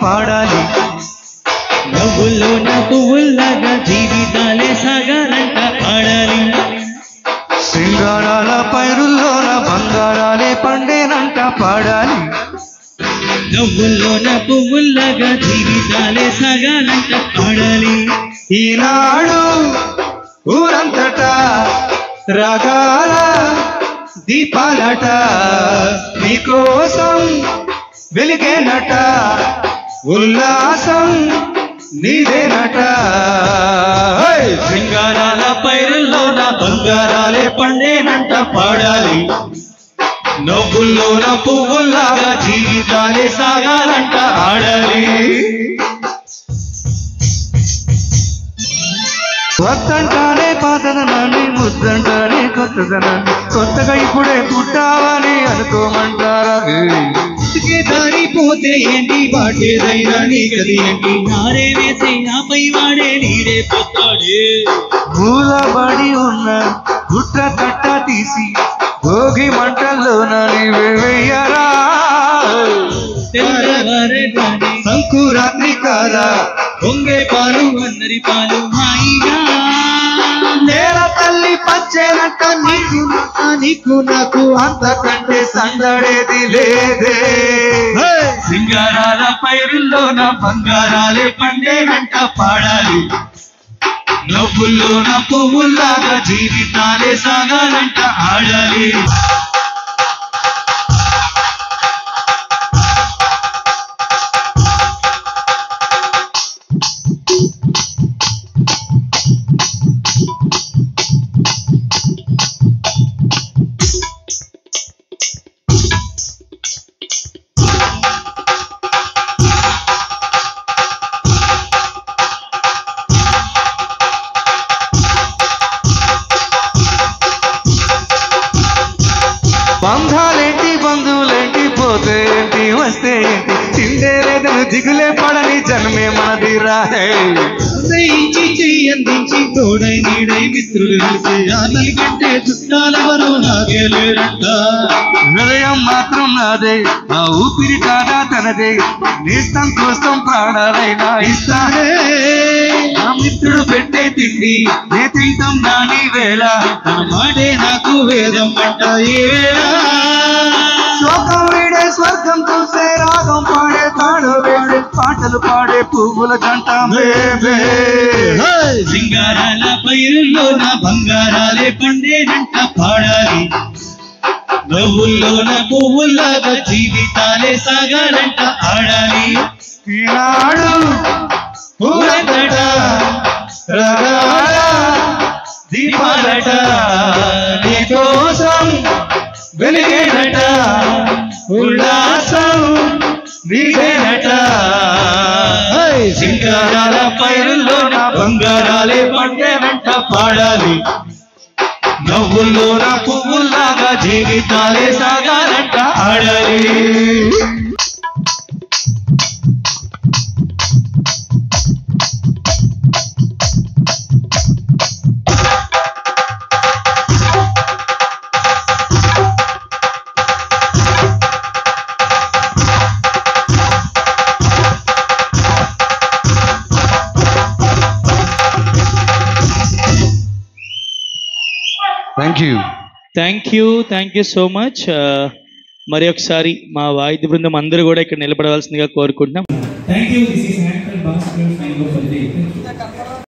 పాడాలి. నవ్వుల్లోన పువ్వుల్లాగా జీవితాలే సాగాలంట పాడాలి. సింగారాల పైరుల్లోన బంగారాలే పండేనంట పాడాలి. నవ్వుల్లోన పువ్వుల్లాగా జీవితాలే సాగాలంట పాడాలి. ఈనాడు ఊరంతటా రాగాల దీపాలట నీకోసం వెలిగేనట, ఉల్లాసం నీదేనట. సింగారాల పైరుల్లోన బంగారాలే పండేనంట పాడాలి. నవ్వుల్లోన పువ్వుల్లాగా జీవితాలే సాగాలంట ఆడాలి. వద్దంటానే పాతదనాన్ని, ముద్దంటానే కొత్తదనాన్ని, కొత్తగా ఇప్పుడే పుట్టావని అనుకోమంటారా? దారి పోతే ఏంటి, వాటేదైనా నీకది ఏంటి, నారే వేసే నాపై వాడే నీడే పోతాడే. మూలబడి ఉన్న గుట్ట కట్ట తీసి భోగి మంటల్లోన నీవే వెయ్యరా. తెల్లవారగానే సంకురాత్రి కాదా పొంగే పాలు అందరి పాలు హాయిగా, నేల తల్లి పచ్చేనట్ట నీకు నాకు అంతకంటే సందడేది లేదే. సింగారాల పైరుల్లోన బంగారాలే పండేనంట పాడాలి. నవ్వుల్లోన పువ్వుల్లాగా జీవితాలే సాగాలంట ఆడాలి. బంధాలేంటి బంధువులేంటి, పోతే ఏంటి వస్తే ఏంటి, తిండే లేదని దిగులే పడని జన్మే మనది రాహే. అందించి తోడై నీడై మిత్రులు కలిసి ఆటలు కంటే చుట్టాలెవరూ నాకే లేరంట. హృదయం మాత్రం నాదే, ఆ ఊపిరి కాదా తనదే, నేస్తం కోసం ప్రాణాలైనా ఇస్తానే. ఆ మిత్రుడు పెట్టే తిండి నే తింటాం నాని వేళ, తన మాటే నాకు వేదం అంట ఈ వేళ. శోకం వీడే స్వర్గం చూసే రాగం పాడే తాడు వేడే పాటలు పాడే పువ్వుల జంట బేబే. సింగారాల పైరుల్లోన బంగారాలే పండేనంట పాడాలి. నవ్వుల్లోన పువ్వుల్లాగా జీవితాలే సాగాలంట ఆడాలి. ఈనాడు ఊరంతట రగాల దీపాలట నీకోసం వెలిగేనట, ఉల్లాసం నీదేనట. సింగారాల పైరుల్లోన బంగారాలే పండేనంట పాడాలి. నవ్వుల్లోన పువ్వుల్లాగా జీవితాలే సాగాలంట ఆడాలి. Thank you so much. మరి ఒకసారి మా వాయిద్య బృందం అందరూ కూడా ఇక్కడ నిలబడవలసిందిగా కోరుకుంటున్నాం. Thank you. This is Actor Bhaskar.